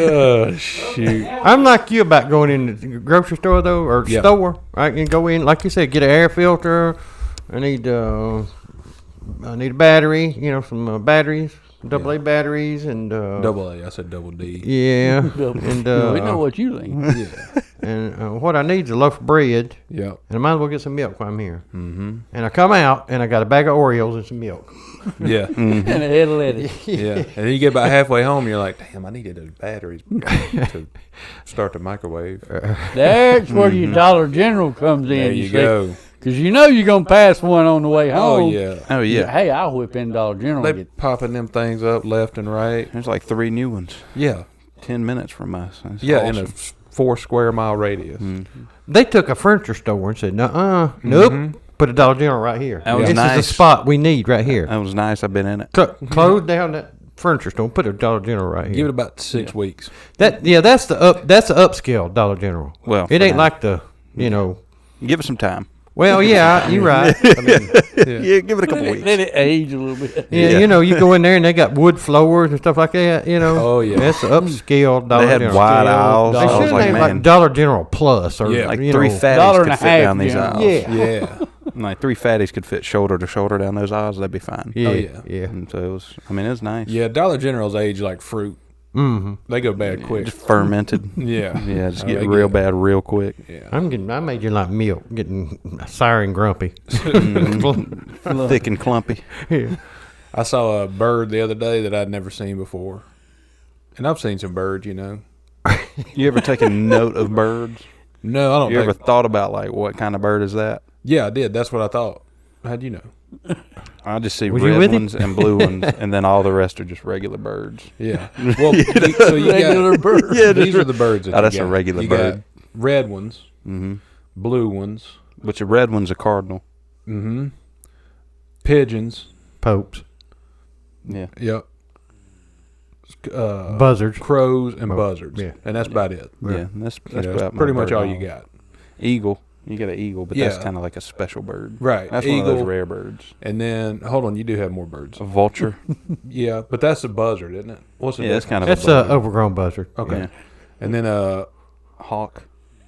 Oh, shoot. I'm like you about going in the grocery store, though, or store. I can go in, like you said, get an air filter. I need a battery, some batteries. AA batteries and Double A. I said double D. Yeah, and we know what you think. Yeah. And what I need is a loaf of bread. Yeah. And I might as well get some milk while I'm here. Mm-hmm. And I come out and I got a bag of Oreos and some milk. Yeah. Mm-hmm. And a head of lettuce. Yeah. And then you get about halfway home, you're like, damn, I needed those batteries to start the microwave. That's where your Dollar General comes in. There you go. Because you know you're going to pass one on the way home. Oh, yeah. Oh, yeah. Hey, I'll whip in Dollar General. They popping them things up left and right. There's like 3 new ones. Yeah. 10 minutes from us. That's In awesome. a 4 square mile radius. Mm-hmm. They took a furniture store and said, nope, put a Dollar General right here. That was this nice. is the spot we need right here. That was nice. I've been in it. Close down that furniture store, put a Dollar General right here. Give it about 6 weeks. That's the upscale Dollar General. Well, it ain't now. like the, Give it some time. Well, yeah, you're right. I mean, Yeah, give it a couple weeks. Let it age a little bit. yeah, you go in there and they got wood floors and stuff like that, Oh, yeah. That's the upscale Dollar They had General. wide aisles. They I should was have like, named man, like Dollar General Plus or Yeah. like you 3 know. fatties $1.50 could fit down these General. aisles. Yeah. Yeah. Like 3 fatties could fit shoulder to shoulder down those aisles. That'd be fine. Yeah, Oh, yeah. yeah. And so it was. I mean, it was nice. Yeah, Dollar General's age like fruit. Mm-hmm. They go bad quick. Just fermented. Yeah. Yeah, just Oh, get they real get- bad real quick. Yeah. I made you like milk, getting sour and grumpy. Thick and clumpy. Yeah. I saw a bird the other day that I'd never seen before. And I've seen some birds, You ever taken note of birds? No, I don't You ever think. thought about like what kind of bird is that? Yeah, I did. That's what I thought. How'd you know? I just see Was you red with him? ones and blue ones, and then all the rest are just regular birds. Yeah. Well, so you Regular got, bird. Yeah, these are the birds that Oh, you that's a got. regular You bird. got red ones, Mm-hmm. blue ones, But your red one's a cardinal. pigeons. Popes, Yeah. Yep. buzzards. Crows and buzzards. yeah. And that's about it. Yeah, that's You know, about my pretty much bird all you knowledge. got. Eagle. You got an eagle, but that's Yeah. kind of like a special bird. Right. That's one of Eagle. those rare birds. And then, hold on, you do have more birds. A vulture. Yeah, but that's a buzzard, isn't it? What's the Yeah, that's kind of That's a a bird. overgrown buzzard. Okay. Yeah. And then, Hawk.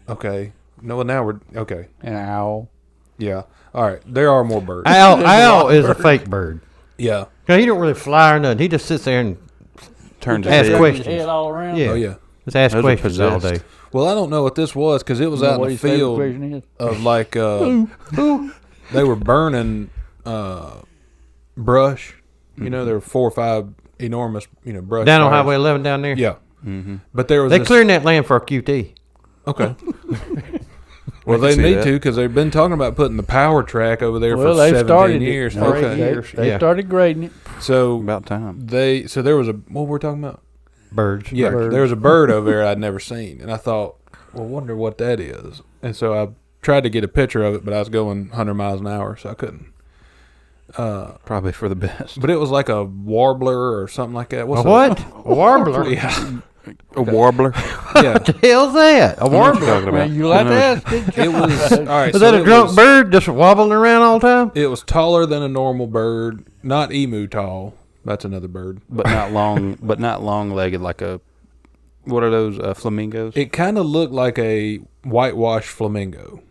okay. No, well, now we're, okay. An owl. Yeah. All right. There are more birds. Owl is a fake bird. Yeah. 'Cause he don't really fly or nothing. He just sits there and Turns Ask his head. questions. His head all around. Yeah. Oh, yeah. just ask Those are questions all possessed. day. Well, I don't know what this was because it was You know out what in the his favorite field question is? of like, they were burning brush. You know, there were 4 or 5 enormous, brush Down on fires. Highway 11 down there? Yeah. Mm-hmm. But there was They this, clearing that land for a QT. Okay. Well, can they see need that. to because they've been talking about putting the power track over there Well, for they've 17 started years. it. Okay. They Yeah. started grading it. So About time. so there was what were we talking about? Birds. Yeah, Birds. there was a bird over there I'd never seen, and I thought, well, wonder what that is. And so I tried to get a picture of it, but I was going 100 miles an hour, so I couldn't. Probably for the best. But it was like a warbler or something like that. A What's what? A warbler? Yeah, A warbler. yeah. What the hell's that? A What are warbler? you talking Man, about? you like that? It was all right. Was so that a it drunk was- bird just wobbling around all the time? It was taller than a normal bird, not emu tall. That's another bird. But not long. But not long-legged like a. What are those flamingos? It kind of looked like a whitewashed flamingo.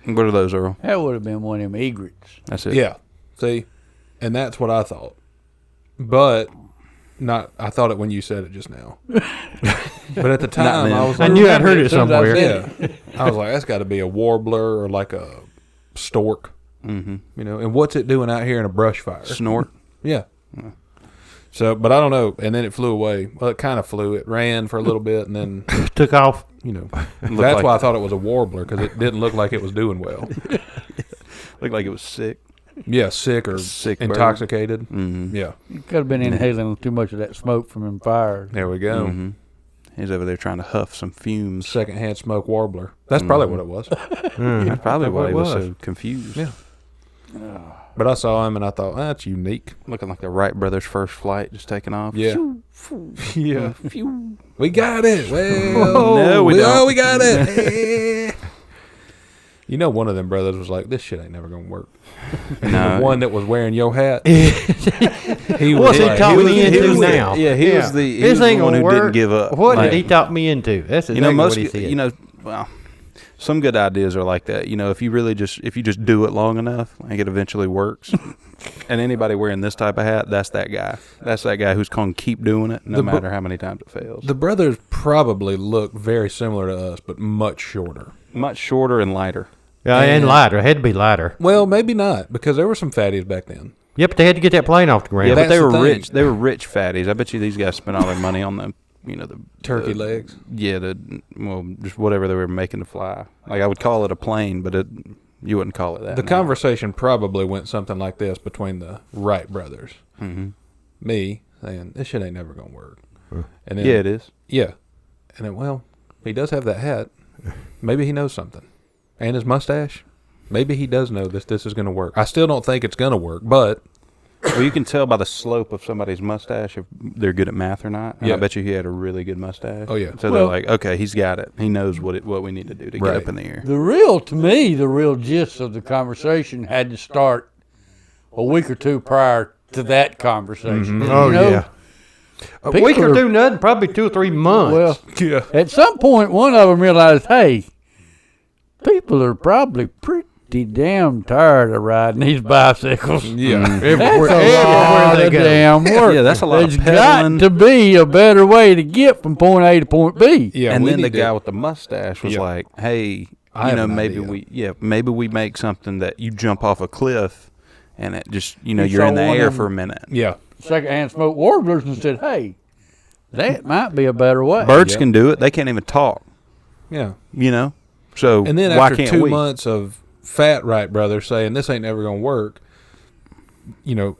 What are those, Earl? That would have been one of them egrets. That's it. Yeah. See, and that's what I thought, but not. I thought it when you said it just now. But at the time, then. I was I like, knew I'd heard it As soon as I somewhere. said yeah. I was like, that's got to be a warbler or like a stork, Mm-hmm. And what's it doing out here in a brush fire? Snort. Yeah. So, but I don't know. And then it flew away. Well, it kind of flew. It ran for a little bit, and then Took off. that's like- why I thought it was a warbler because it didn't look like it was doing well. Looked like it was sick. Yeah, sick or Sick bird. intoxicated. Mm-hmm. Yeah. You could have been inhaling too much of that smoke from them fires. There we go. Mm-hmm. He's over there trying to huff some fumes. Secondhand smoke warbler. That's probably what it was. That's probably why he was was. so confused. Yeah. But I saw him and I thought, that's unique. Looking like the Wright brothers' first flight, just taking off. Yeah. Yeah. We got it. Well, No, we don't. we got it. You know, one of them brothers was like, "This shit ain't never gonna work." And No. the one that was wearing your hat, he What's was he like, talking me into was now? Yeah, he was the This ain't one gonna who work. didn't give up. What Like, did he talk me into? That's exactly you know, most what he said. you know, well, some good ideas are like that. You know, if you just do it long enough, like it eventually works. And anybody wearing this type of hat, that's that guy. That's that guy who's going to keep doing it, no matter how many times it fails. the brothers probably look very similar to us, but much shorter. Much shorter and lighter. Yeah, and lighter. It had to be lighter. Well, maybe not, because there were some fatties back then. Yeah, but they had to get that plane off the ground. Yeah, but that's they the were thing. rich. They were rich fatties. I bet you these guys spent all their money on the, you know, the Turkey legs. Yeah, just whatever they were making to fly. Like I would call it a plane, but you wouldn't call it that. The no. conversation probably went something like this between the Wright brothers. Mm-hmm. Me saying, "This shit ain't never gonna work." And then, Yeah, it is. Yeah. And then, well, he does have that hat. Maybe he knows something. And his mustache. Maybe he does know this is going to work. I still don't think it's going to work, but Well, you can tell by the slope of somebody's mustache if they're good at math or not. And Yeah. I bet you he had a really good mustache. Oh, yeah. So Well- they're like, okay, he's got it. He knows what we need to do to Right. get up in the air. The real gist of the conversation had to start a week or two prior to that conversation. Mm-hmm. Oh, You know, yeah. A people week or are- two, nothing. Probably 2 or 3 months. Well, yeah. at some point, one of them realized, hey, people are probably pretty damn tired of riding these bicycles. Yeah. That's everywhere a lot they of go. damn work. Yeah, that's a lot There's of got pedaling. to be a better way to get from point A to point B. Yeah. And we then the need to- guy with the mustache was Yeah. like, hey, I have an maybe idea. maybe we make something that you jump off a cliff and it just, You you're in the saw one air of for a them- minute. Yeah. Secondhand smoke warblers and said, hey, that might be a better way. Birds Yeah. can do it. They can't even talk, Yeah. you know? So And then why after can't 2 we? months of fat Wright brother saying this ain't never going to work,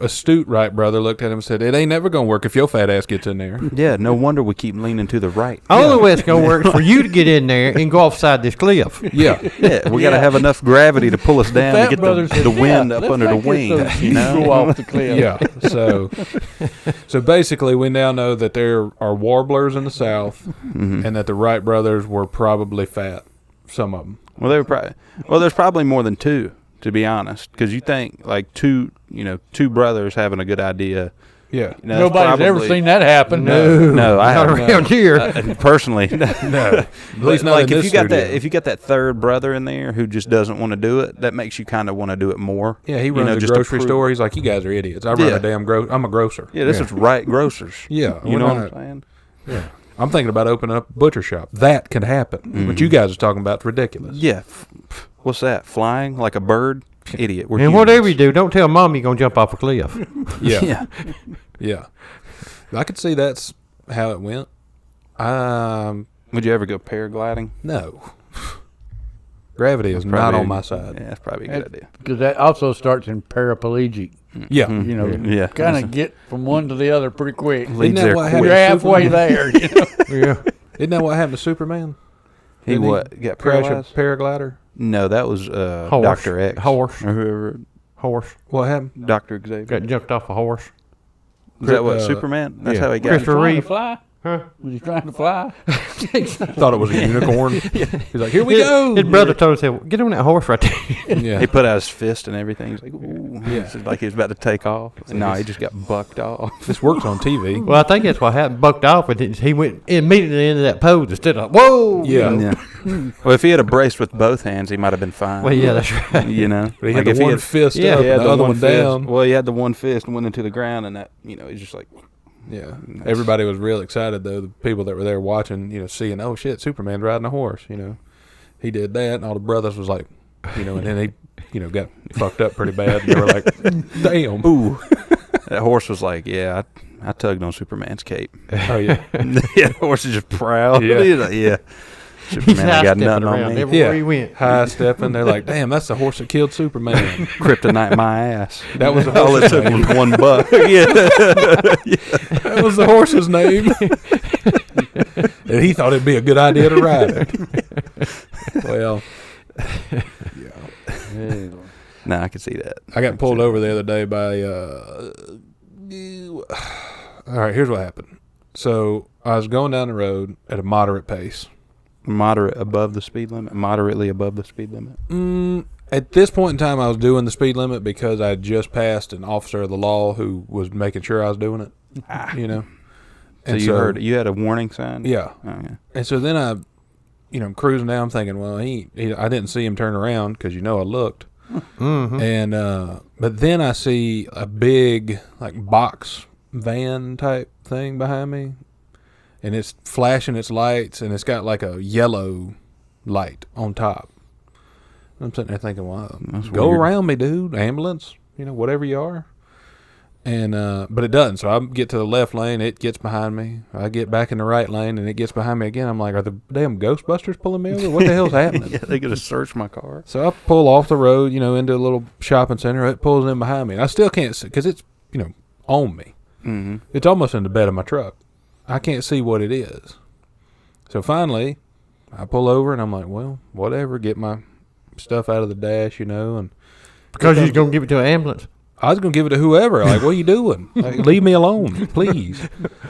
astute Wright brother looked at him and said, "It ain't never going to work if your fat ass gets in there." Yeah, no wonder we keep leaning to the right. Only way it's going to work is for you to get in there and go offside this cliff. Yeah. Yeah, we got to have enough gravity to pull us down Fat to get brother said, the wind "Yeah, up let's under the make this wings, so you know? go off the cliff. Yeah. So basically, we now know that there are warblers in the South, Mhm. and that the Wright brothers were probably fat. Some of them. Well, they were probably there's probably more than two, to be honest, because you think like two brothers having a good idea. Yeah. You know, that's Nobody's ever probably- seen that happen. No, I Not haven't. around here. Personally, No. At least not like in if this you got studio. that, if you got that third brother in there who just doesn't want to do it, that makes you kind of want to do it more. Yeah, he you runs know, a just to grocery prove- store. He's like, "You guys are idiots. I run Yeah. a damn I'm a grocer." Yeah, this is right grocers. Yeah, You we're know not- what I'm saying? Yeah. I'm thinking about opening up a butcher shop. That could happen. What you guys are talking about is ridiculous. Yeah. What's that? Flying like a bird? Idiot. We're And whatever you humans. do, don't tell mom you're going to jump off a cliff. Yeah. Yeah. Yeah. I could see that's how it went. Would you ever go paragliding? No. Gravity is not Probably- on my side. Yeah, that's probably a good idea. Because that also starts in paraplegic. Yeah. You know, Yeah. kind of get from one to the other pretty quick. Leads that there what quick. You're happened? halfway there. You know? Yeah. Isn't that what happened to Superman? He Didn't what? Got Crash paralyzed? a paraglider? No, that was Horse. Dr. X. Horse. Or whoever. Horse. What happened? Dr. Xavier. Got jumped off a horse. Is that what? Uh, Superman? That's yeah. how he got Christopher Trying to Reeve. fly? Huh? Was he trying to fly? Thought it was a unicorn. He's like, "Here we go." His brother told him, get on that horse right there. Yeah. He put out his fist and everything. He's like, ooh. Yeah. It's like he was about to take off. No, he just got bucked off. This works on TV. Well, I think that's what happened. Bucked off, and he went immediately into that pose instead of, whoa! Yeah. Yeah. Well, if he had a brace with both hands, he might have been fine. Well, yeah, that's right. You know? But he had Like, the one fist yeah, up he had and the other one fist. down. Well, he had the one fist and went into the ground, and that, he's just like, Yeah. Everybody was real excited, though. The people that were there watching, seeing, oh, shit, Superman's riding a horse, He did that, and all the brothers was like, and then he, got fucked up pretty bad. And they were like, damn. ooh. That horse was like, yeah, I tugged on Superman's cape. Oh, yeah. Yeah, the horse is just proud. Yeah. He's like, yeah. He's Superman ain't got high-stepping nothing on around me. everywhere he went. High stepping. They're like, damn, that's the horse that killed Superman. Kryptonite my ass. That was the All it horse's took name. was $1. Yeah. That was the horse's name. And he thought it'd be a good idea to ride it. Well, yeah. Nah, I could see that. I got pulled over the other day by. All right, here's what happened. So I was going down the road at a moderate pace, Moderate above the speed limit? Moderately above the speed limit? At this point in time, I was doing the speed limit because I had just passed an officer of the law who was making sure I was doing it. You know. So you had a warning sign? Yeah. Oh, yeah. And so then I, cruising down, thinking, well, I didn't see him turn around because I looked. Mm-hmm. And but then I see a big box van type thing behind me, and it's flashing its lights, and it's got a yellow light on top. I'm sitting there thinking, well, go weird. around me, dude. Ambulance, whatever you are. And but it doesn't. So I get to the left lane, it gets behind me. I get back in the right lane, and it gets behind me again. I'm like, are the damn Ghostbusters pulling me over? What the hell's happening? Yeah, they gonna search my car. So I pull off the road, into a little shopping center. It pulls in behind me. And I still can't see because it's, on me. Mm-hmm. It's almost in the bed of my truck. I can't see what it is. So finally, I pull over, and I'm like, well, whatever. Get my stuff out of the dash, and Because you're going to give it to an ambulance. I was going to give it to whoever. Like, what are you doing? Leave me alone, please.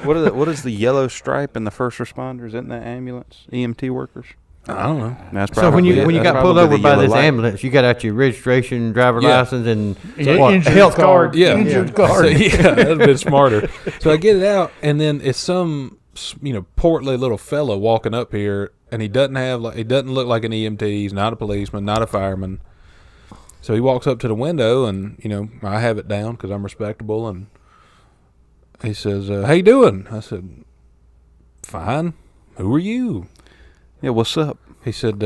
What is the yellow stripe in the first responders? Isn't that ambulance? EMT workers? I don't know. That's So when you that's got pulled probably over the by yellow this light. ambulance, you got out your registration, driver Yeah. license, and Insurance health card. Yeah. Insurance So, card. yeah, that's a bit smarter. So I get it out, and then it's some, portly little fella walking up here, and he doesn't look like an EMT. He's not a policeman, not a fireman. So he walks up to the window, and I have it down because I'm respectable, and he says, "How you doing?" I said, "Fine. Who are you?" Yeah, what's up? He said,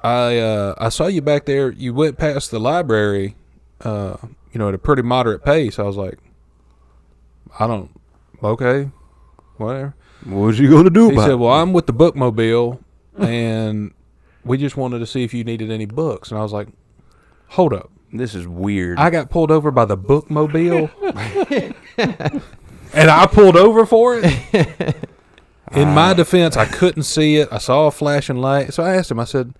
I saw you back there. You went past the library, at a pretty moderate pace." I was like, okay, whatever. What was you gonna do He about said, it? well, I'm with the bookmobile, and we just wanted to see if you needed any books. And I was like, hold up. This is weird. I got pulled over by the bookmobile, and I pulled over for it? In my defense, I couldn't see it. I saw a flashing light. So I asked him, I said,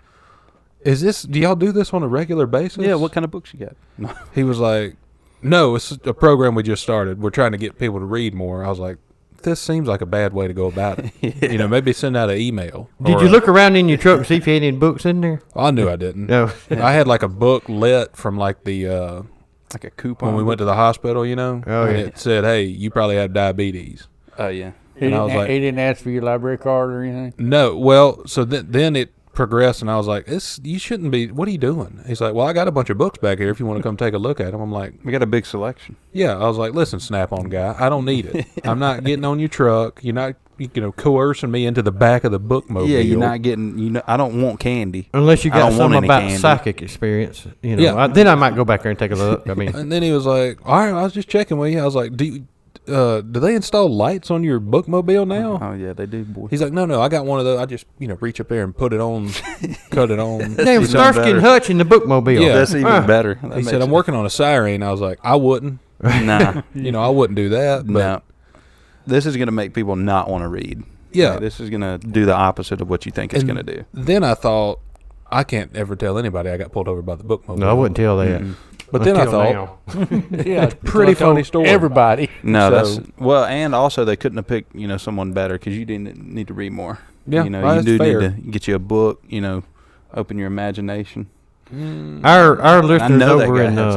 do y'all do this on a regular basis? Yeah, what kind of books you got? He was like, no, it's a program we just started. We're trying to get people to read more. I was like, this seems like a bad way to go about it. Maybe send out an email. Did you look around in your truck to see if you had any books in there? I knew I didn't. No. I had a book lit from the Like a coupon? when we went to the hospital, Oh, and yeah. it said, hey, you probably have diabetes. Oh, yeah. He And I was didn't, like- he didn't ask for your library card or anything? No, well, so then it progressed, and I was like, you shouldn't be, what are you doing? He's like, well, I got a bunch of books back here if you want to come take a look at them. I'm like, We got a big selection. yeah. I was like, listen, Snap-on guy, I don't need it. I'm not getting on your truck. You're not, coercing me into the back of the bookmobile. Yeah, you're not getting, I don't want candy. Unless you I got don't want something any about candy. psychic experience. Yeah. Then I might go back there and take a look. I mean, And then he was like, all right, I was just checking with you. I was like, do they install lights on your bookmobile now? Oh, yeah, they do, boy. He's like, no, I got one of those. I just, reach up there and put it on, cut it on. damn, even Starsky better. and Hutch in the bookmobile. Yeah. That's even better. That He makes said, I'm it- working on a siren. I was like, I wouldn't. Nah. I wouldn't do that. But No. This is going to make people not want to read. Yeah. Like, this is going to do the opposite of what you think it's And going to do. Then I thought, I can't ever tell anybody I got pulled over by the bookmobile. No, I wouldn't tell that. But then I Until thought, now. Yeah, pretty I told funny story. Everybody. No, So- that's well, and also they couldn't have picked someone better because you didn't need to read more. Yeah, you well, you that's do fair. need to get you a book. Open your imagination. Our listeners know that over guy in had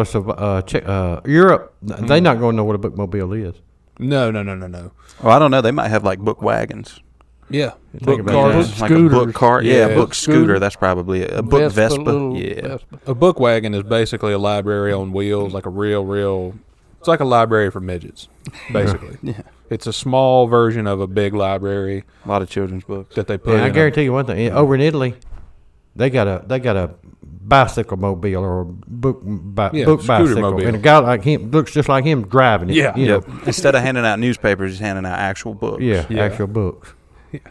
some. Europe, they not going to know what a bookmobile is. no. Well, I don't know. They might have like book wagons. Yeah. Think about cars. that. Like a book scooters. cart. Yeah, Yeah. a book scooter. That's probably a book Vespa. little Yeah. Vespa. A book wagon is basically a library on wheels, like a real, it's like a library for midgets, basically. Yeah. It's a small version of a big library A lot of children's books. that they put And I in guarantee you one thing: over in Italy, they got a bicycle mobile or book Yeah, book scooter bicycle, mobile. and a guy like him looks just like him driving it. Yeah. you know. Yep. Instead of handing out newspapers, he's handing out actual books. Yeah, Yeah. actual books.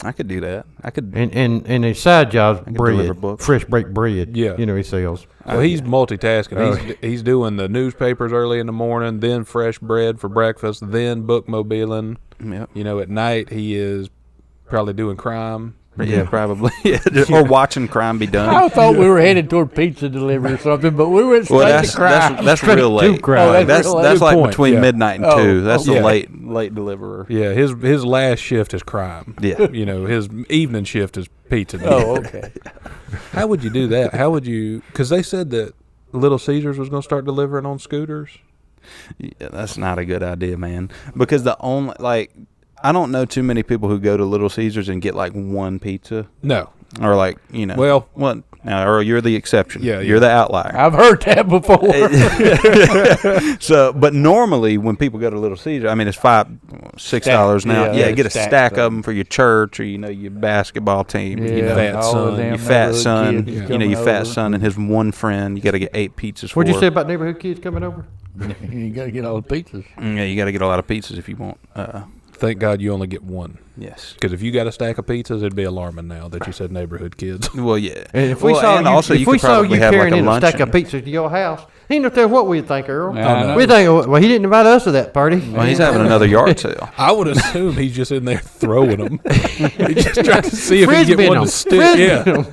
I could do that. I could. And his side job's could deliver bread, books. fresh baked bread. Yeah. He sells. Well, he's multitasking. He's doing the newspapers early in the morning, then fresh bread for breakfast, then bookmobiling. Yep. At night he is probably doing crime, Yeah, probably. Yeah, or watching crime be done. I thought we were headed toward pizza delivery or something, but we went straight Well, to crime. that's real late. crime. That's real late. that's like Good point. between Yeah. midnight and Oh, 2. That's okay. the late deliverer. Yeah, his last shift is crime. Yeah. You know, his evening shift is pizza. Oh, okay. How would you do that? How would you? Because they said that Little Caesars was going to start delivering on scooters. Yeah, that's not a good idea, man. Because I don't know too many people who go to Little Caesars and get like one pizza. No. Or like, you know. Well, what? Now, Earl, you're the exception. Yeah, You're the outlier. I've heard that before. So, but normally when people go to Little Caesars, I mean, it's $6 now. yeah, Yeah, get a stack stack stuff. of them for your church or, you know, your basketball team. You know, fat all son. of them your fat neighborhood son, kids you know, coming your fat over. son and his one friend. You got to get 8 pizzas for. What'd you say about neighborhood kids coming over? You got to get all the pizzas. Yeah, you got to get a lot of pizzas if you want. Thank God you only get one. Yes. Because if you got a stack of pizzas, it'd be alarming now that you said neighborhood kids. Well, yeah. And if we Well, saw and you, also if you we could saw probably you have carrying like in a stack of luncheon. pizzas to your house, he didn't know what we'd think, Earl. Yeah, I know. We think, well, he didn't invite us to that party. Well, he's having another yard sale. I would assume he's just in there throwing them. He's just trying to see if he can Frisbee get one them. to stick. Frisbee Yeah. them.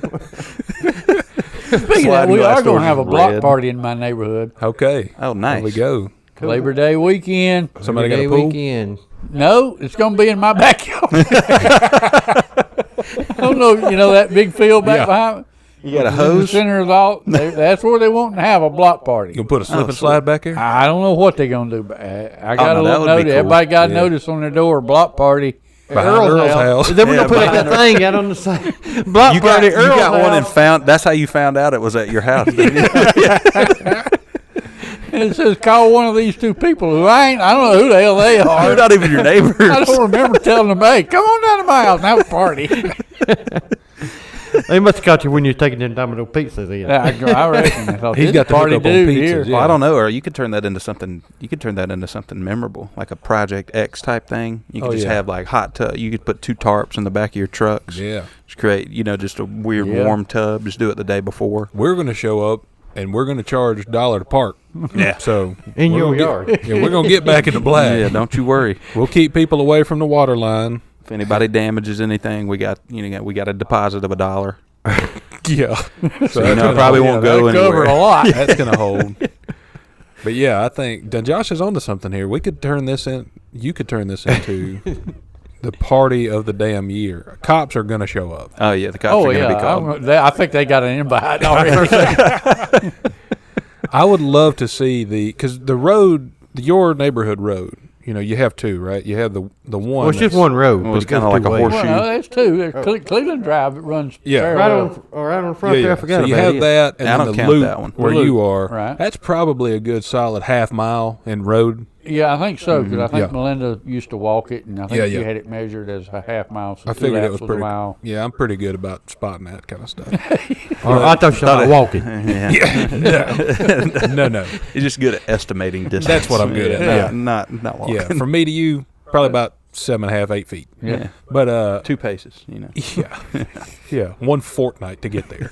Speaking of that, Sliding we glass are going doors to have a is block red. party in my neighborhood. Okay. Oh, nice. There we go. Labor Day weekend. Somebody got a Every day pool? weekend. No, it's going to be in my backyard. I don't know, you know that big field back Yeah. behind? You got a In the hose? center of all, that's where they want to have a block party. You gonna put a slip and sweet. slide back here? I don't know what they're going to do, but I got no, a that little would be notice. cool. Everybody got a Yeah. notice on their door, block party. Behind Earl's house. Then we're Yeah, gonna put up that thing out on the side. Block You party. got, you got Earl's one and house. found. That's how you found out it was at your house. Didn't you? And it says, call one of these two people who I don't know who the hell they You're are. not even your neighbors. I don't remember telling them, hey, come on down to my house and have a party. They must have caught you when you're taking them Domino pizzas in. I reckon. I thought, He's this got the party hookup on dude pizzas, here. yeah. Well, I don't know, or you could turn that into something. You could turn that into something memorable, like a Project X type thing. You could Oh, just yeah. have like hot tub. You could put 2 tarps in the back of your trucks. Yeah. Just create, you know, just a weird Yeah. warm tub. Just do it the day before. We're gonna show up and we're gonna charge $1 to park. Yeah. So In we're your gonna yard. get, yeah, we're gonna get back in the black. Yeah, don't you worry. We'll keep people away from the water line. If anybody damages anything, we got we got a deposit of $1. Yeah. So you know, probably won't go Covered a anywhere. lot. That's gonna hold. But yeah, I think Josh is onto something here. We could turn this in. You could turn this into the party of the damn year. Cops are gonna show up. Oh yeah, the cops Oh, are going to yeah. be called. I think they got an invite already. I would love to see because the road, your neighborhood road. You know, you have 2, right? You have the one. Well, it's just that's- one road. Well, but it's it goes kinda like two a ways. horseshoe. Well, no, that's 2. There's Cleveland Drive. It runs Yeah. parallel. Right on the front Yeah, there. yeah. I forgot So you about have it. that, and I then don't the count loop that one. where The you loop, are. right. That's probably a good solid half mile in road. Yeah, I think so, because I think Yeah. Melinda used to walk it, and I think Yeah, she yeah. had it measured as a half mile. So I 2 figured it laps was a pretty. mile. Yeah, I'm pretty good about spotting that kind of stuff. Or I thought you were talking about walking. Yeah. no. You're just good at estimating distance. That's what I'm good at, yeah. Not walking. Yeah, from me to you, probably about 7.5, 8 feet. Yeah. But 2 paces, you know. yeah, 1 fortnight to get there.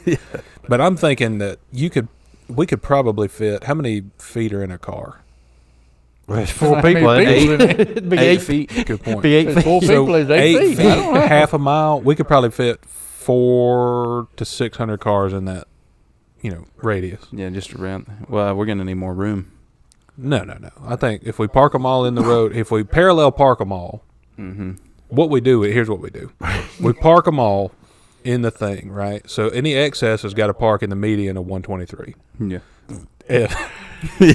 But I'm thinking that we could probably fit. How many feet are in a car? Well, it's 4 How many people. ain't people it? in it? It'd be 8 8 feet. Good point. Be 8 There's feet. 4 people is 8 feet. I don't know. half a mile. We could probably fit 400 to 600 cars in that, radius. Yeah, just around. Well, we're going to need more room. No. I think if we park them all in the road, if we parallel park them all, Mm-hmm. here's what we do. We park them all in the thing, right? So any excess has got to park in the median of 123. Yeah. And Where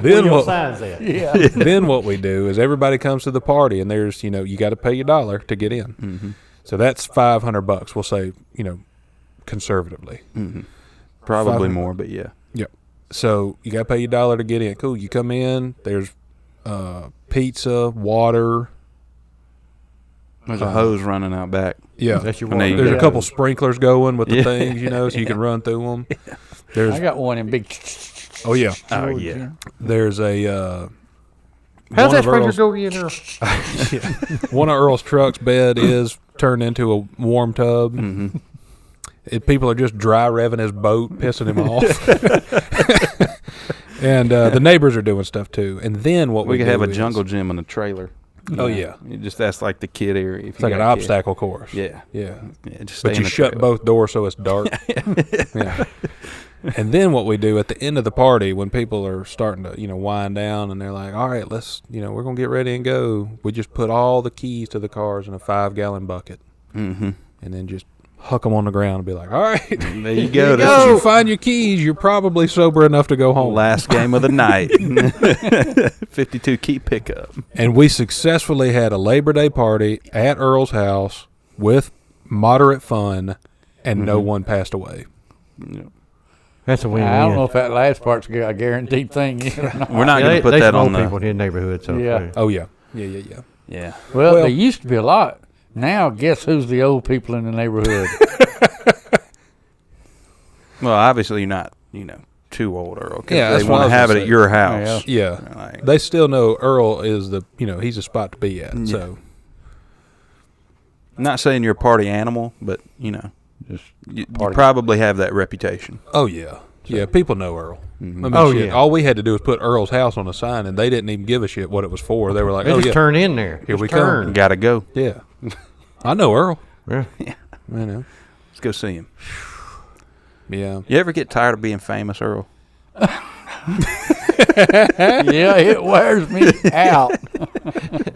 then your what? signs at? Yeah. Then what we do is everybody comes to the party, and there's you got to pay your $1 to get in. Mm-hmm. So that's $500. We'll say conservatively. Mm-hmm. Probably 500. more, but yeah. Yep. So you got to pay your $1 to get in. Cool. You come in. There's pizza, water. There's a hose running out back. Yeah. That's your And there water. you There's go. a couple sprinklers going with the Yeah. things, so you can run through them. There's I got one in big. oh yeah. Oh, yeah. There's a How's one that of sprinkler Earl's- go in there? one of Earl's truck's bed is turned into a warm tub. Mm-hmm. People are just dry revving his boat, pissing him off. And the neighbors are doing stuff too. And then what we We could do have a is- jungle gym in a trailer. Oh, yeah. That's like the kid area. It's like an obstacle course. Yeah. Yeah. Just But you shut both doors so it's dark. Yeah. And then what we do at the end of the party, when people are starting to, wind down and they're like, all right, let's, we're going to get ready and go. We just put all the keys to the cars in a 5-gallon bucket. Mm-hmm. And then just huck them on the ground and be like, all right. There you go. Once you find your keys, you're probably sober enough to go home. Last game of the night. 52 key pickup. And we successfully had a Labor Day party at Earl's house with moderate fun, and no one passed away. Yeah. That's a win-win. I don't know if that last part's a guaranteed thing. We're not going to put that on people the... in the neighborhood. So Yeah. Oh, yeah. Yeah. Well, there used to be a lot. Now, guess who's the old people in the neighborhood? Well, obviously you're not, too old, Earl. Yeah, they that's what want I to was have it gonna at say. your house. Yeah. Like, They still know Earl is he's a spot to be at. Yeah. So, I'm not saying you're a party animal, but, Just you party. probably have that reputation. oh, yeah. Yeah, people know Earl. Mhm. I mean, Oh, shit, yeah. all we had to do was put Earl's house on a sign, and they didn't even give a shit what it was for. They were like, They oh, just yeah. turn in there. Here Just we come. turn. Got to go. Yeah. I know Earl. Yeah. Let's go see him. Yeah. You ever get tired of being famous, Earl? yeah, it wears me out. A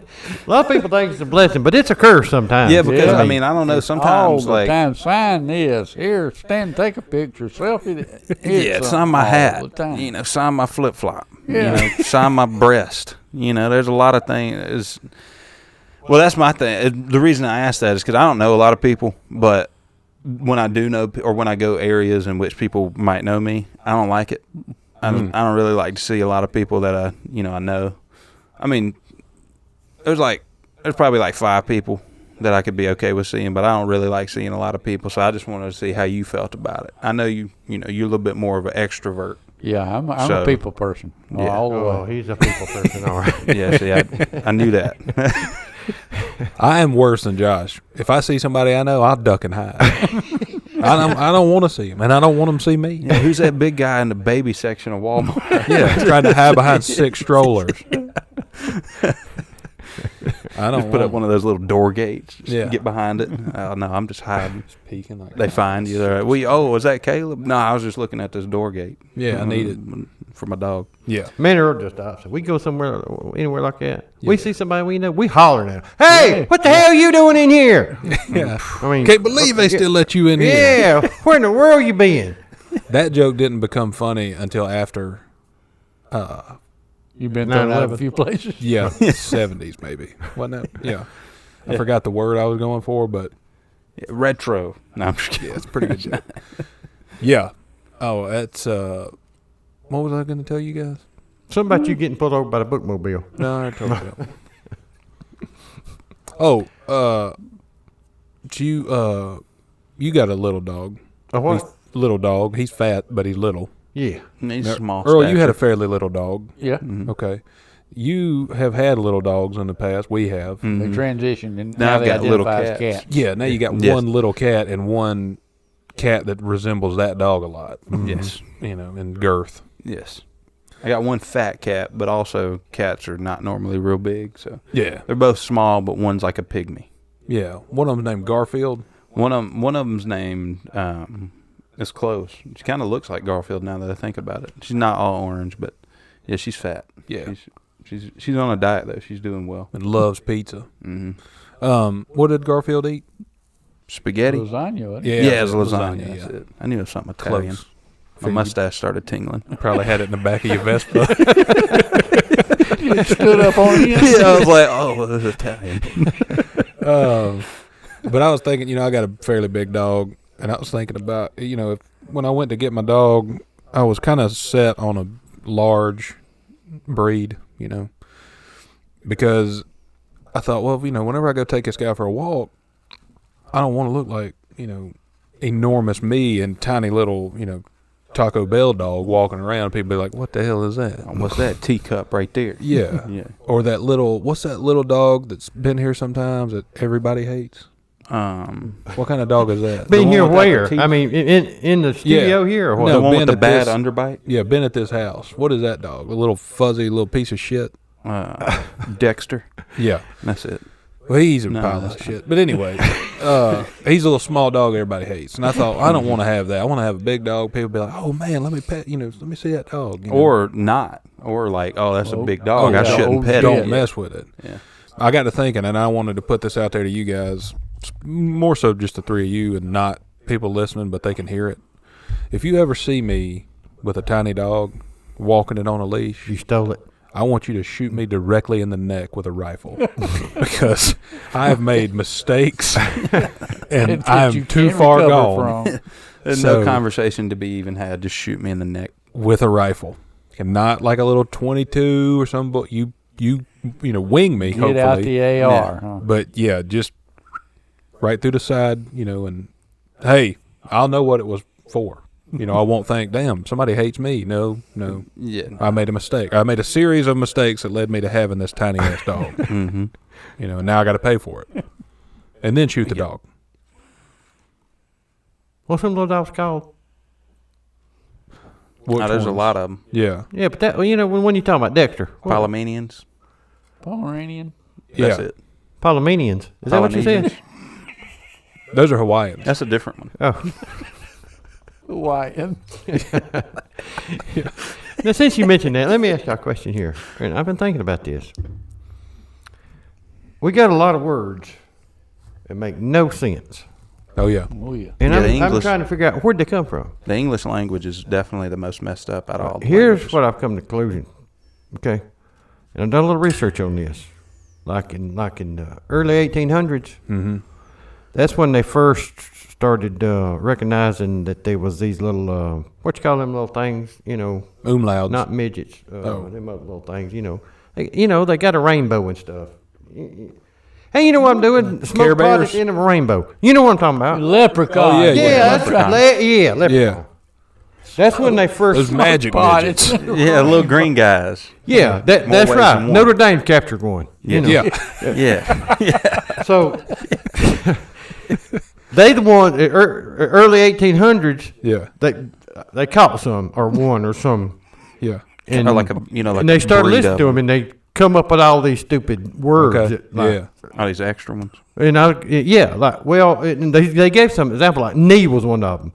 lot of people think it's a blessing, but it's a curse sometimes. Yeah, because, Yeah. I mean, I don't know, All sometimes, the like... time, sign this. Here, stand, take a picture, selfie. Yeah, sign my all hat. the time. Sign my flip flop. Yeah. Sign my breast. There's a lot of things. Well, that's my thing. The reason I ask that is because I don't know a lot of people, but when I do know, or when I go areas in which people might know me, I don't like it. I don't really like to see a lot of people that I know. I mean, there's probably like 5 people that I could be okay with seeing, but I don't really like seeing a lot of people. So I just wanted to see how you felt about it. I know you're a little bit more of an extrovert. Yeah, I'm So- a people person. Yeah. All the Oh, way. he's a people person, all right. Yeah, see, I knew that. I am worse than Josh. If I see somebody I know, I'll duck and hide. I don't want to see him, and I don't want him to see me. Yeah, who's that big guy in the baby section of Walmart? Yeah, trying to hide behind 6 strollers. I don't Just put up one of those little door gates. Just Yeah. get behind it. Oh, no, I'm just hiding. peeking like They find you. They're like, was that Caleb? No, I was just looking at this door gate. Yeah, I need it. For my dog. Yeah. Man, Earl just opposite. We go somewhere, anywhere like that. We see somebody we know, we hollering at them. Hey, what the hell are you doing in here? Yeah. I mean, Can't believe they still let you in here. yeah, where in the world you been? That joke didn't become funny until after, You've been 9/11. thrown out of a few places. 70s maybe. Wasn't that? Yeah. I forgot the word I was going for, but Yeah, retro. No, I'm just kidding. yeah, it's a pretty good joke. Yeah. Oh, that's, what was I going to tell you guys? Something about you getting pulled over by the bookmobile. No, I told you that one. Oh, you got a little dog. Oh, what? He's little dog. He's fat, but he's little. Yeah. He's small. Earl, you had a stature. fairly little dog. Yeah. Mhm. Okay. You have had little dogs in the past. We have. They Mhm. transitioned and Now now I've they got little identify as cats. cats. Yeah, now you got Yes. one little cat and one cat that resembles that dog a lot. Yes. In girth. Yes. I got one fat cat, but also cats are not normally real big, so Yeah. they're both small, but one's like a pygmy. Yeah. One of them's named Garfield. One of them's named it's close. She kind of looks like Garfield now that I think about it. She's not all orange, but yeah, she's fat. Yeah. She's on a diet though. She's doing well. And loves pizza. Mm-hmm. What did Garfield eat? Spaghetti. Lasagna, wasn't Yeah, Yeah, it was lasagna. lasagna, That's yeah. it. I knew it was something Italian. Close. My mustache started tingling. Probably had it in the back of your Vespa. it? Stood up on you. Yeah, I was like, oh, this is Italian. But I was thinking, I got a fairly big dog, and I was thinking about, when I went to get my dog, I was kind of set on a large breed, because I thought, well, whenever I go take this guy for a walk, I don't want to look like, enormous me and tiny little, Taco Bell dog walking around. People be like, what the hell is that? What's that teacup right there? Yeah. Yeah. Or what's that little dog that's been here sometimes that everybody hates? What kind of dog is that? Been one here without the where? teeth? I mean, in the studio here or what? The No, one with been the at bad this- underbite? Yeah, been at this house. What is that dog? A little fuzzy little piece of shit? Dexter. Yeah. That's it. Well, he's a No, pile that's of shit. But anyway, he's a little small dog everybody hates. And I thought, I don't want to have that. I want to have a big dog. People be like, oh, man, let me pet, let me see that dog. Or not. Or like, oh, that's a big dog. Oh, I yeah. shouldn't pet it. Don't mess with it. Yeah. I got to thinking, and I wanted to put this out there to you guys, more so just the three of you and not people listening, but they can hear it. If you ever see me with a tiny dog walking it on a leash, You stole it. I want you to shoot me directly in the neck with a rifle because I have made mistakes and That I am you too can't far recover gone from. There's So- no conversation to be even had. Just shoot me in the neck. with a rifle, and not like a little 22 or some. But you wing me. Get hopefully, out the AR. Huh? but yeah, just right through the side. And hey, I'll know what it was for. I won't think, damn, somebody hates me. No. Yeah. I made a mistake. I made a series of mistakes that led me to having this tiny ass dog. Mm-hmm. And now I got to pay for it, and then shoot the dog. What's them little dogs called? Which There's a ones? lot of them. Yeah, Yeah, but that when you talking about Dexter, Polymenians. Pomeranian. That's yeah. it. Polynesians. Is that what you said? Polynesians. Those are Hawaiians. That's a different one. Oh, Hawaiian. now since you mentioned that, let me ask you a question here. And I've been thinking about this. We got a lot of words that make no sense, Oh yeah. Oh, yeah. and Yeah, the I'm English- trying to figure out where'd they come from. The English language is definitely the most messed up out of all the Here's languages. what I've come to the conclusion. Okay, and I've done a little research on this. Like in the early 1800s, Mm-hmm. that's when they first started recognizing that there was these little what you call them little things, Umlauts. not midgets, Oh. them other little things, they got a rainbow and stuff. Hey, you know what I'm doing? Care Smoke pot at Bears? the end of a rainbow. You know what I'm talking about? Leprechaun. Oh, yeah, Yeah, that's right. leprechaun. Leprechaun. Yeah. That's when they first. Those magic pot. midgets. Yeah, little green guys. Yeah, that's ways right. than one. Notre Dame captured one. Yeah. Yeah. So they the one early 1800s. Yeah. They caught some or one or some, Yeah. and Or like like and they a started breed listening of to them, and they come up with all these stupid words. Okay. that, like, Yeah. all these extra ones. And they gave some example, like knee was one of them.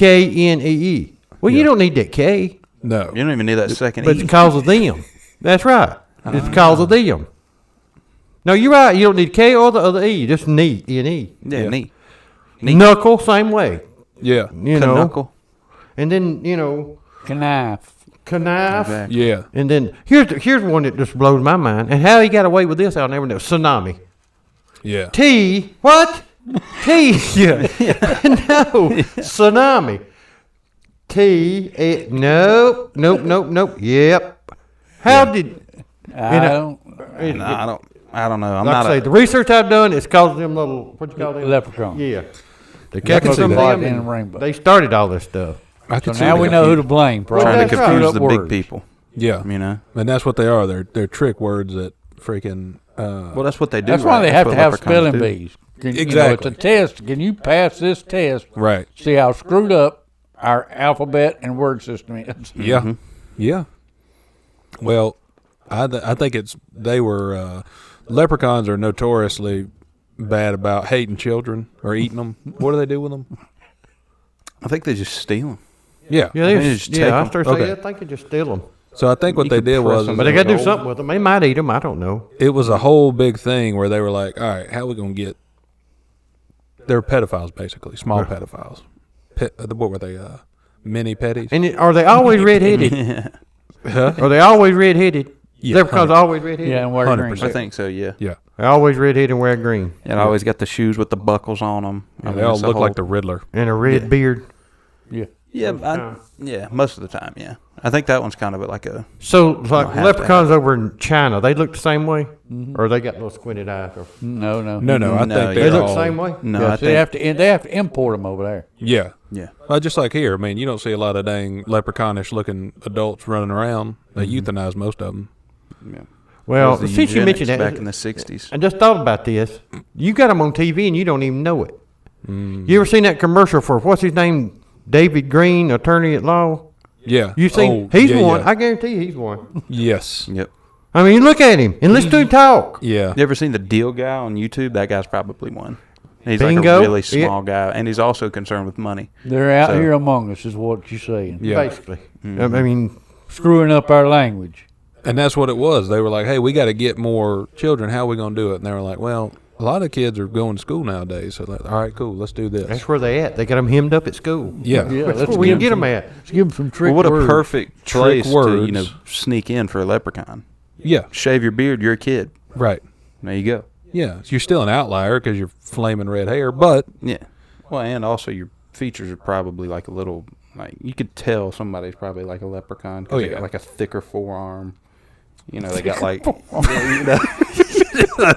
Knee. Well, you Yeah. don't need that K, No. You don't even need that second but E. it's because of them. That's right. It's because of them. No, you're right. You don't need K or the other E. Just knee, N-E. Yeah, Yeah. knee. Knee. Knuckle, same way. Yeah. Knuckle. And then Knife. knife. Exactly. Yeah. And then here's one that just blows my mind. And how he got away with this, I'll never know. Tsunami. Yeah. T. What? T. Yeah. No. Tsunami. T. Nope. Yep. How did? I don't. No, I don't know. I'm Like not I say, the research I've done is causing them little. What you call them? Leprechaun. Yeah. They I kept can see some of that. them. In a and rainbow. They started all this stuff. I So could see now we that. know who to blame. For all trying that's to these right. confuse screwed the up big words. people. Yeah. You know. And that's what they are. They're trick words that freaking. Well, that's what they do. That's why right? they That's have what to have leprechauns spelling do. bees. Exactly. It's a test. Can you pass this test? Right. See how screwed up our alphabet and word system is. Yeah. Mm-hmm. Yeah. Well, I think they were leprechauns are notoriously bad about hating children or eating them. What do they do with them? I think they just steal them. Yeah. Yeah, They they just just, take yeah. I 'em. started saying, Okay. I think they just steal them. So I think what You they could did press was them But they in got to do gold. something with them. They might eat them. I don't know. it was a whole big thing where they were like, all right, how are we going to get. They're pedophiles, basically, small pedophiles. What were they? Mini petties? And are they always redheaded? Huh? Are they always redheaded? Yeah, Leprechauns always redheaded? Yeah, and wear 100%. green. I think so. Yeah. Yeah. They're always redheaded and wear green. And I always got the shoes with the buckles on them. Yeah, they all look like the Riddler. And a red Yeah. beard. Yeah. Yeah, most of the time. Yeah, I think that one's kind of like a. So, like have to leprechauns over in China, they look the same way? Or they got little squinted eyes? Or, No. No, I No, think yeah. they they're look all, the same way? No, Yeah, I so they think. have to import them over there. Yeah. Yeah. Well, just like here, I mean, you don't see a lot of dang leprechaunish looking adults running around. They euthanize most of them. Yeah. Well, It was the since you mentioned eugenics that, back in the '60s. I just thought about this. You got them on TV and you don't even know it. You ever seen that commercial for, what's his name? David Green, attorney at law? Yeah. You seen? Oh, He's yeah, one. yeah. I guarantee you he's one. Yes. Yep. I mean, look at him and listen to him talk. Yeah. You ever seen the Deal guy on YouTube? That guy's probably one. He's Bingo. like a really small guy, and he's also concerned with money. They're out So- here among us, is what you're saying. Yeah. Basically. I mean, Screwing up our language. And that's what it was. They were like, hey, we got to get more children. How are we going to do it? And they were like, well, a lot of kids are going to school nowadays. So, like, all right, cool, let's do this. that's where they at. They got them hemmed up at school. Yeah. Yeah, That's let's where we can give get them some- at. Let's give them some trick Well, what words. a perfect Trick place to words. sneak in for a leprechaun. Yeah. Shave your beard, you're a kid. Right. There you go. Yeah. You're still an outlier because you're flaming red hair, but Yeah. Well, and also your features are probably like a little, like you could tell somebody's probably like a leprechaun. 'Cause Oh, they yeah. got like a thicker forearm. You know, they got like,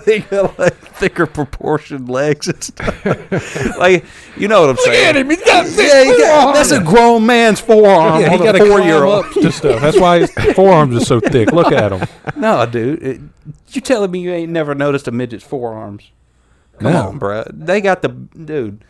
they got like thicker proportioned legs and stuff. Like, you know what I'm saying? Look at him. He's got That's a grown man's forearm. yeah, he on got a to climb 4-year-old. up to stuff. That's why his forearms are so thick. Look at him. No, dude. You telling me you ain't never noticed a midget's forearms? Come No. on, bro. They got the dude.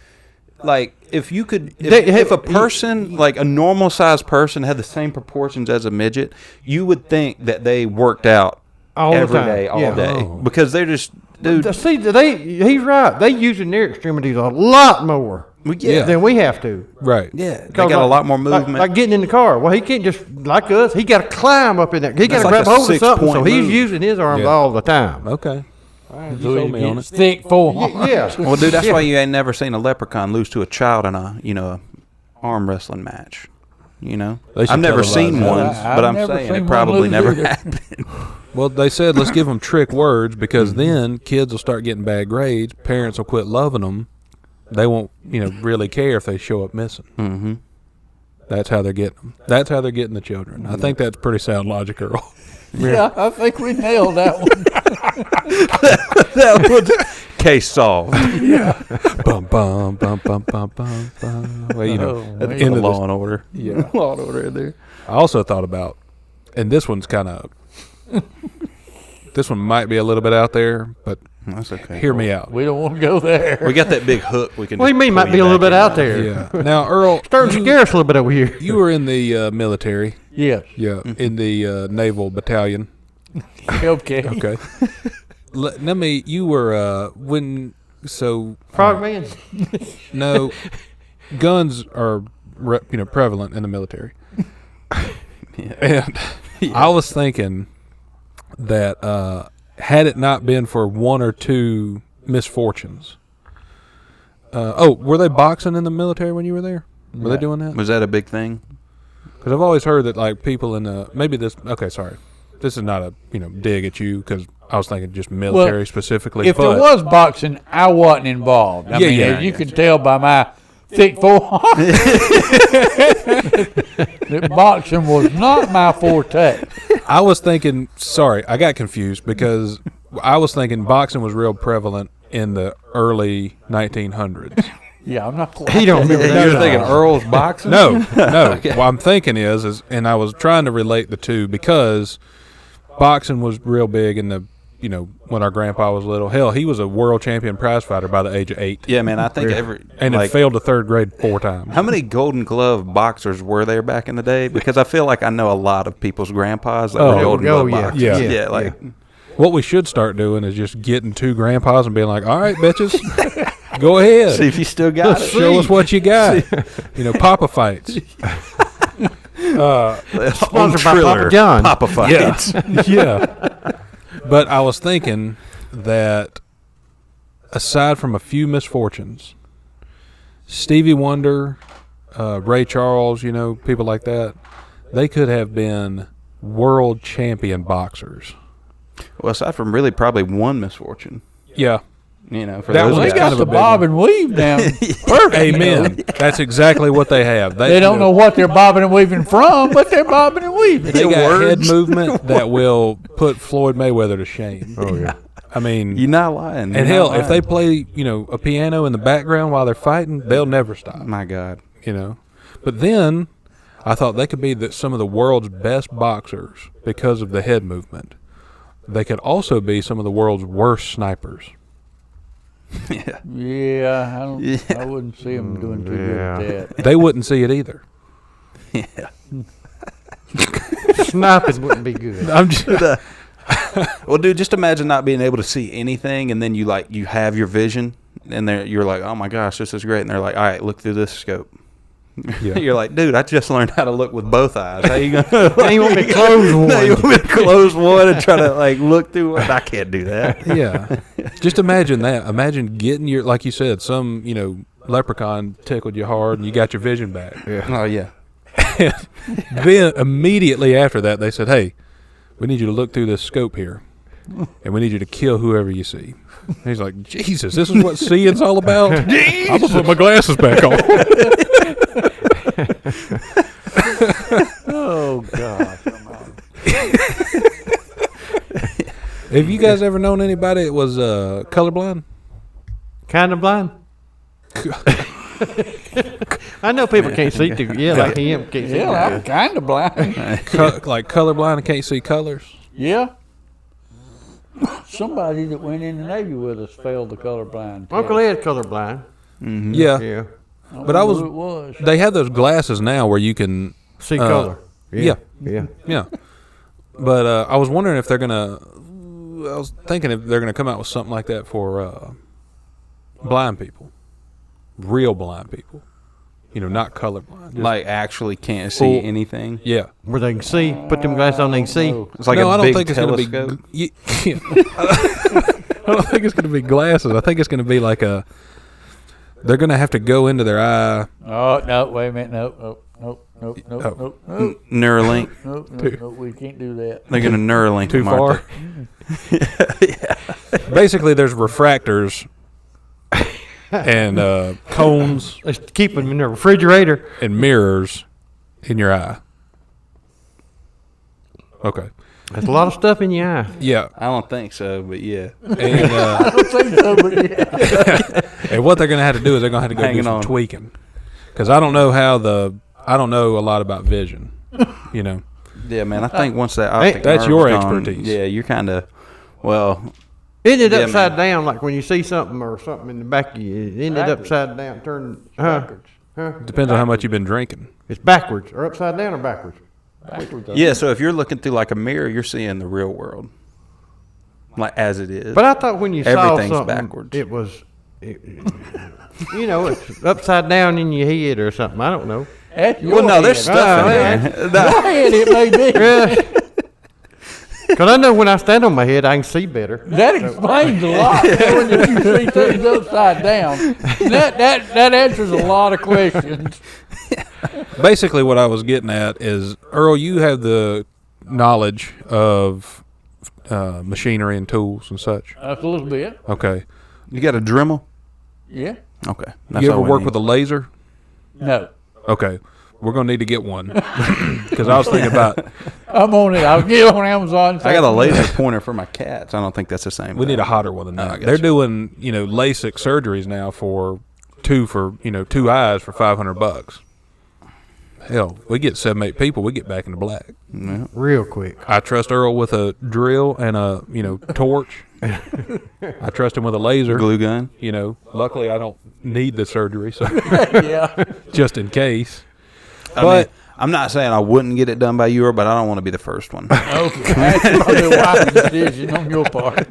Like, if you could, They- if a person, like a normal sized person, had the same proportions as a midget, you would think that they worked out All the every time. day, all Yeah. day, Oh. because they're just, dude. See, he's right. They using their extremities a lot more Yeah. than we have to. Right. Yeah, they got a lot more movement. Like getting in the car. Well, he can't just, like us, he got to climb up in there. He got That's to like grab a hold of something, so 6-point he's move. using his arms Yeah. all the time. Okay. All right. You So sold he me on gets it. thick forearm. Yeah. Well, dude, that's why you ain't never seen a leprechaun lose to a child in a, a arm wrestling match. You know, They should I've never televise seen that. one, I've but I'm never saying seen it one probably lose never either. happened. Well, they said let's give them trick words because then kids will start getting bad grades. Parents will quit loving them. They won't, really care if they show up missing. Mm-hmm. That's how they're getting them. That's how they're getting the children. I think that's pretty sound logic, Earl. Yeah, I think we nailed that one. That was case solved. Bum bum bum bum bum bum bum. Well, Oh, at the man. end of Law this, and Order. yeah. Law and Order in there. I also thought about, and this one's kind of, this one might be a little bit out there, but That's okay. hear me out. We don't want to go there. We got that big hook. We can. What do you mean just might pull be you a little back bit in out there. there? Yeah. Now, Earl, Starting to scare us a little bit over here. you were in the military. Yes. Yeah, in the naval battalion. Okay. Okay. Let me. You were Frogman. No, guns are prevalent in the military, and I was thinking that had it not been for one or two misfortunes. Were they boxing in the military when you were there? Were they doing that? Was that a big thing? Because I've always heard that like people in the sorry, this is not a dig at you because I was thinking just military specifically. If there was boxing, I wasn't involved. I mean, as you could tell by my thick forearm, that boxing was not my forte. I was thinking, sorry, I got confused because I was thinking boxing was real prevalent in the early 1900s. Yeah, I'm not. He don't remember that. You're thinking Earl's boxing? No. What I'm thinking is, and I was trying to relate the two because boxing was real big in the, when our grandpa was little. Hell, he was a world champion prize fighter by the age of 8. Yeah, man. I think And it failed to third grade 4 times. How many Golden Glove boxers were there back in the day? Because I feel like I know a lot of people's grandpas that were Golden Glove yeah. boxers. Yeah. What we should start doing is just getting 2 grandpas and being like, all right, bitches, go ahead. See if you still got it. Show us what you got. Papa fights. Sponsored by Papa John. Papa fights. Yeah. But I was thinking that aside from a few misfortunes, Stevie Wonder, Ray Charles, people like that, they could have been world champion boxers. Well, aside from really probably one misfortune, Yeah. for That those was They kind guys. got of a the big bob one. and weave down. Perfect. Amen. That's exactly what they have. They don't know what they're bobbing and weaving from, but they're bobbing and weaving. They got words. head movement that will put Floyd Mayweather to shame. Oh, yeah. I mean, You're not lying. and hell, if they play, a piano in the background while they're fighting, they'll never stop. My God. But then I thought they could be some of the world's best boxers because of the head movement. They could also be some of the world's worst snipers. Yeah, I wouldn't see them doing too good at that. They wouldn't see it either. Sniping wouldn't be good. I'm just, Well, dude, just imagine not being able to see anything, and then you have your vision, and you're like, oh my gosh, this is great, and they're like, all right, look through this scope. Yeah. You're like, dude, I just learned how to look with both eyes. How you gonna? Now you want me to close one? No, you want me to close one and try to look through it? I can't do that. Yeah. Just imagine that. Imagine getting your, like you said, some leprechaun tickled you hard and you got your vision back. Yeah. Oh yeah. Then immediately after that, they said, "Hey, we need you to look through this scope here, and we need you to kill whoever you see." And he's like, "Jesus, this is what seeing's all about." I'm gonna put my glasses back on. Oh God! Have you guys ever known anybody that was colorblind? Kind of blind. I know people can't see through. Yeah, like him can't see. Yeah, I'm kind of blind. Like colorblind and can't see colors? Yeah. Somebody that went in the Navy with us failed the colorblind test. Uncle Ed's colorblind. Mm-hmm. Yeah. Yeah. But I Who was. it was. They have those glasses now where you can See color. Yeah. Yeah. Yeah. But I was wondering if they're gonna. I was thinking if they're gonna come out with something like that for blind people, real blind people. Not colorblind. Just, Actually can't see anything. yeah. Where they can see, put them glasses on, they can see. No. It's like no, a I don't big think it's telescope. gonna be. Yeah. I don't think it's gonna be glasses. I think it's gonna be like a. They're gonna have to go into their eye. Oh no! Wait a minute! Nope! Oh. Neuralink. Nope! We can't do that. They're gonna Neuralink Too them, aren't far. Basically, there's refractors and cones Let's keep them in the refrigerator. and mirrors in your eye. Okay. There's a lot of stuff in your eye. Yeah. I don't think so, but yeah. And, I don't think so, but yeah. and what they're going to have to do is they're going to have to go Hanging do some on. tweaking. Because I don't know I don't know a lot about vision. Yeah, man. I think once that optic that's nerve's your gone, expertise. Yeah, you're kind of, well, Isn't it Yeah, upside man. down? Like when you see something or something in the back of you, isn't it Backwards. upside down? Turn, Backwards. Depends on how much you've been drinking. It's backwards or upside down or backwards. Backwards. yeah. So if you're looking through like a mirror, you're seeing the real world, as it is. But I thought when you saw Everything's something, backwards. it was, it's upside down in your head or something. I don't know. That's well, no, your there's head. stuff in yeah. there. Your head it may be. Because I know when I stand on my head, I can see better. That explains a lot. When you see things upside down, that answers a lot of questions. Basically, what I was getting at is, Earl, you have the knowledge of machinery and tools and such. That's a little bit. Okay. You got a Dremel? Yeah. Okay. You ever work with a laser? No. Okay. We're going to need to get one. Because I was thinking about, I'm on it. I'll get on Amazon. I got a laser pointer for my cats. I don't think that's the same. we thing. need a hotter one than Oh, I that. got They're you. doing, LASIK surgeries now for two eyes for $500. Hell, we get 7-8 people, we get back into black. Yeah. Real quick. I trust Earl with a drill and a torch. I trust him with a laser. Glue gun. Luckily I don't need the surgery, so Yeah. just in case. I But mean, I'm not saying I wouldn't get it done by you, but I don't want to be the first one. Okay. That's probably a wise decision on your part.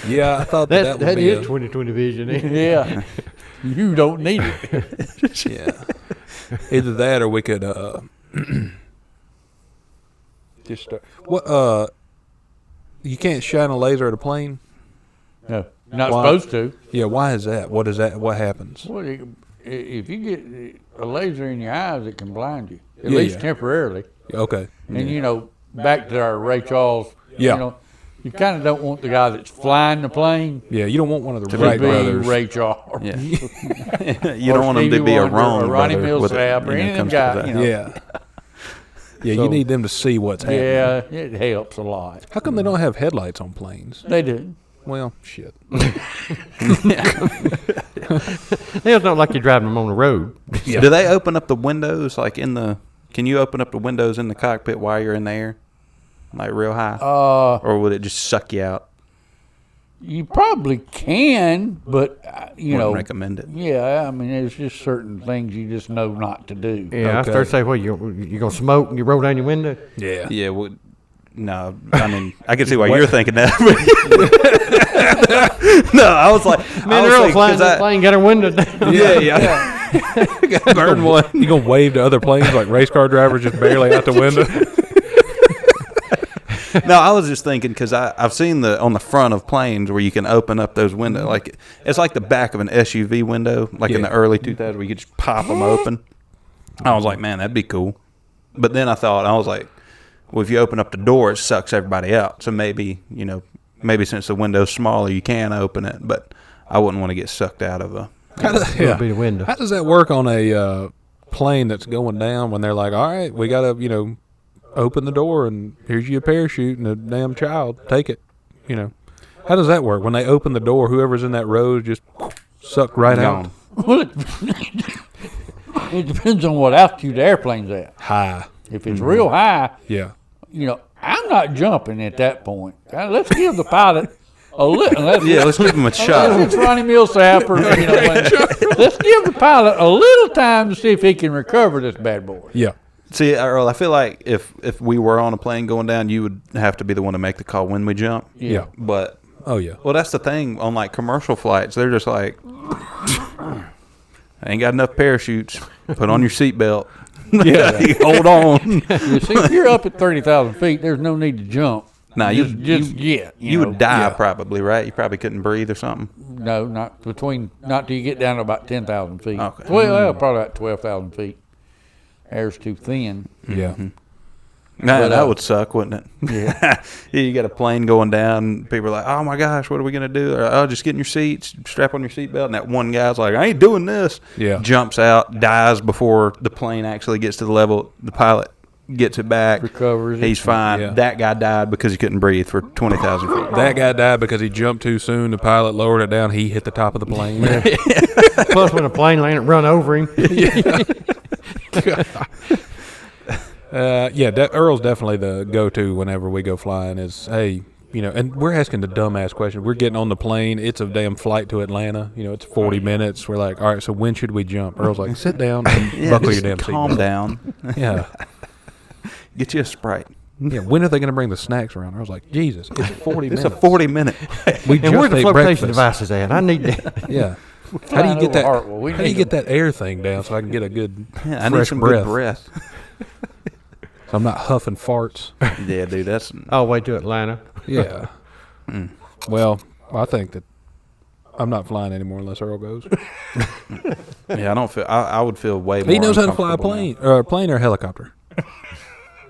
yeah, I thought that would That be is 20/20 vision. Ain't it? Yeah. You don't need it. yeah. Either that or we could just start. What you can't shine a laser at a plane? No. You're not Why? supposed to. Yeah, why is that? What is that? What happens? Well, if you get a laser in your eyes, it can blind you, at Yeah, least yeah. temporarily. Okay. And, back to our Ray Charles, Yeah. you kind of don't want the guy that's flying the plane Yeah, you don't want one of the to Wright be brothers. Ray Charles. Yeah. You Or don't want them to Stevie be a Wonder wrong or Ronnie brother with it, Millsap or when it any of them comes to guys, that. you know. Yeah. Yeah, So- you need them to see what's happening. Yeah, it helps a lot. How come they don't have headlights on planes? They do. Well, shit. It's not like you're driving them on the road. Yeah. Do they open up the windows can you open up the windows in the cockpit while you're in the air? Like real high? Or would it just suck you out? You probably can, but Wouldn't recommend it. Yeah, I mean, there's just certain things you just know not to do. Yeah, Okay. I start to say, you gonna smoke and you roll down your window? Yeah. Yeah, No, I mean, I can see why you're thinking that. No, I was like, Man, they're all flying this plane, got our window down. Yeah. Burn one. You gonna wave to other planes like race car drivers just barely out the window? No, I was just thinking because I've seen on the front of planes where you can open up those windows. Like it's like the back of an SUV window, like in the early 2000s where you could just pop them open. I was like, man, that'd be cool. But then I was like, well, if you open up the door, it sucks everybody out. So maybe since the window's smaller, you can open it. But I wouldn't want to get sucked out of a. Be the window. How does that work on a plane that's going down when they're like, all right, we got to, open the door and here's your parachute and a damn child, take it, How does that work? When they open the door, whoever's in that row just sucked right out? Well, it depends on what altitude the airplane's at. High. If it's real high, Yeah. I'm not jumping at that point. Let's give the pilot a little. Let's give him a shot. It's Ronnie Millsap, or let's give the pilot a little time to see if he can recover this bad boy. Yeah. See, Earl, I feel like if we were on a plane going down, you would have to be the one to make the call when we jump. Yeah. But Oh, yeah. well, that's the thing on like commercial flights. They're just like, I ain't got enough parachutes. Put on your seatbelt. Yeah. Hold on. You see, if you're up at 30,000 feet, there's no need to jump. Nah, you you would die probably, right? You probably couldn't breathe or something. No, not till you get down to about 10,000 feet. Okay. Well, probably about 12,000 feet. Air's too thin. Yeah. Nah, that would suck, wouldn't it? Yeah. You got a plane going down. People are like, oh, my gosh, what are we going to do? Or, oh, just get in your seats, strap on your seatbelt. And that one guy's like, I ain't doing this. Yeah. Jumps out, dies before the plane actually gets to the level. The pilot gets it back. Recovers it. He's fine. Yeah. That guy died because he couldn't breathe for 20,000 feet. That guy died because he jumped too soon. The pilot lowered it down. He hit the top of the plane. Plus, when a plane landed, run over him. Earl's definitely the go-to whenever we go flying is, hey, and we're asking the dumbass question. We're getting on the plane. It's a damn flight to Atlanta. It's 40 minutes. We're like, all right, so when should we jump? Earl's like, sit down and buckle your damn seatbelt. Calm down. Yeah. Get you a Sprite. Yeah, when are they going to bring the snacks around? I was like, Jesus, it's 40 minutes. It's a 40-minute. We And where just the ate flotation breakfast. devices at? I need that. Yeah. How do you get that? Hartwell. How do you get that air thing down so I can get a good Yeah, I need fresh some breath? good breath. So I'm not huffing farts. Yeah, dude, that's... All the way to Atlanta. Yeah. Well, I think that I'm not flying anymore unless Earl goes. Yeah, I don't feel... I would feel way more He knows how to fly a uncomfortable plane or a helicopter.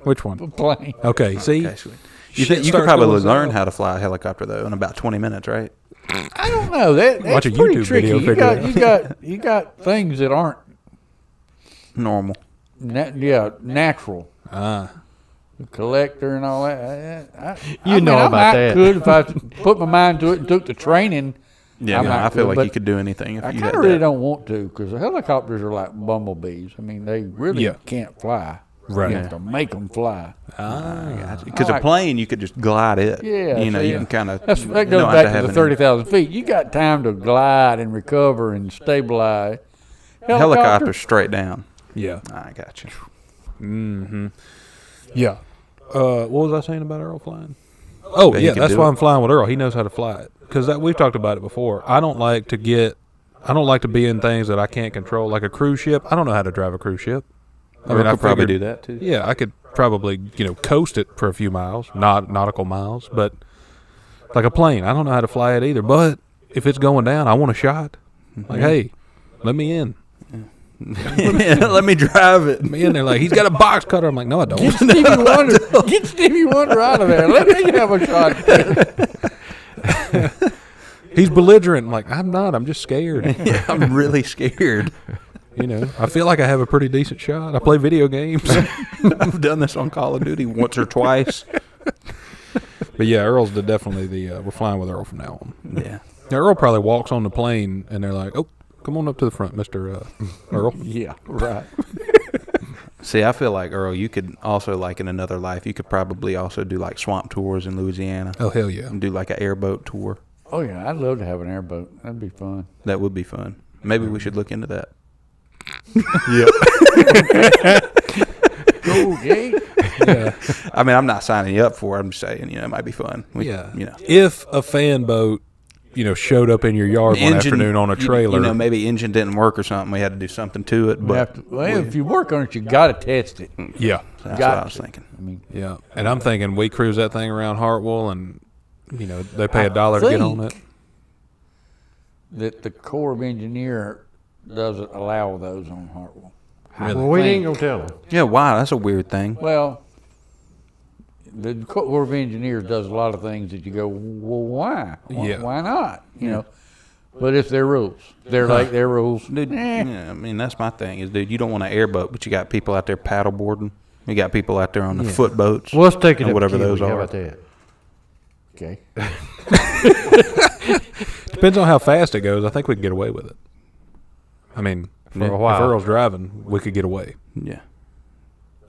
Which one? Plane. Okay, see? now. Okay, sweet. You could probably learn how to fly a helicopter, though, in about 20 minutes, right? I don't know. That's Watch a pretty YouTube tricky. video, figure it out. You got things that aren't Normal. natural. The collector and all that. I that. Could if I put my mind to it and took the training. Yeah, I feel like you could do anything if I you kind had of really that. don't want to because the helicopters are like bumblebees. I mean, they really can't fly. Right. You have to make them fly. Because a plane, you could just glide it. Yeah. You can kind of... That goes back to the 30,000 feet. You got time to glide and recover and stabilize. Helicopter straight down. Yeah. I got you. Mm-hmm. Yeah. What was I saying about Earl flying? Oh, Bet he yeah, can that's do why it. I'm flying with Earl. He knows how to fly it. Because we've talked about it before. I don't like to be in things that I can't control, like a cruise ship. I don't know how to drive a cruise ship. I could probably do that, too. Yeah, I could probably, coast it for a few miles, not nautical miles, but like a plane, I don't know how to fly it either. But if it's going down, I want a shot. Like, hey, let me in. Let me drive it. Let me in there. Like, he's got a box cutter. I'm like, no, I don't. Get Stevie Wonder out of there. Let me have a shot. He's belligerent. I'm like, I'm not. I'm just scared. Yeah, I'm really scared. I feel like I have a pretty decent shot. I play video games. I've done this on Call of Duty once or twice. But yeah, Earl's definitely we're flying with Earl from now on. Yeah. Now, Earl probably walks on the plane and they're like, oh, come on up to the front, Mr. Earl. Yeah, right. See, I feel like, Earl, you could also, like in another life, you could probably also do like swamp tours in Louisiana. Oh, hell yeah. And do like an airboat tour. Oh, yeah, I'd love to have an airboat. That'd be fun. That would be fun. Maybe we should look into that. Okay. Yeah. I mean, I'm not signing you up for it. I'm just saying, it might be fun. Yeah. You know. If a fan boat, showed up in your yard one afternoon on a trailer. Maybe engine didn't work or something. We had to do something to it. But If you work on it, you got to test it. Yeah. that's what I was thinking. I mean, Yeah. And I'm thinking we cruise that thing around Hartwell and, they pay $1 to get on it. that the Corps of Engineer doesn't allow those on Hartwell. Really? Well, we ain't gonna tell them. Yeah, wow, that's a weird thing. Well, the Corps of Engineers does a lot of things that you go, well, why? Yeah. Why not? But it's their rules. They're like their rules. Dude, yeah, I mean, that's my thing is, dude, you don't want an airboat, but you got people out there paddle boarding. You got people out there on the foot boats. Well, let's take it or up whatever to those Kiwi. How are. about that? Okay. Depends on how fast it goes. I think we can get away with it. I mean, For a while. if Earl's driving, we could get away. Yeah.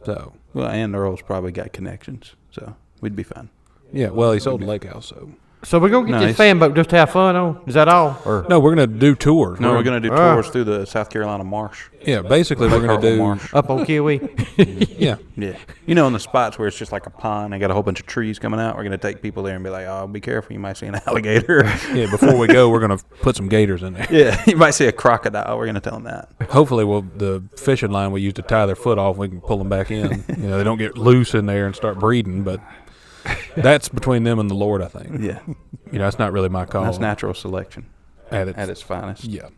So, Well, and Earl's probably got connections, so we'd be fine. yeah. Well, he sold the lake house, so. So we're gonna get Nice. this fan boat just to have fun on? Is that all? Or No, we're going to do tours. No, we're going to do tours through the South Carolina marsh. Yeah, basically, we're going to Hartwell do. marsh. up on Kiwi? Yeah. Yeah. In the spots where it's just like a pond, they got a whole bunch of trees coming out, we're going to take people there and be like, oh, be careful, you might see an alligator. Yeah, before we go, we're going to put some gators in there. Yeah, you might see a crocodile. We're going to tell them that. Hopefully, the fishing line we use to tie their foot off, we can pull them back in. They don't get loose in there and start breeding, but that's between them and the Lord, I think. Yeah. That's not really my call. That's natural selection at at its finest. Yeah.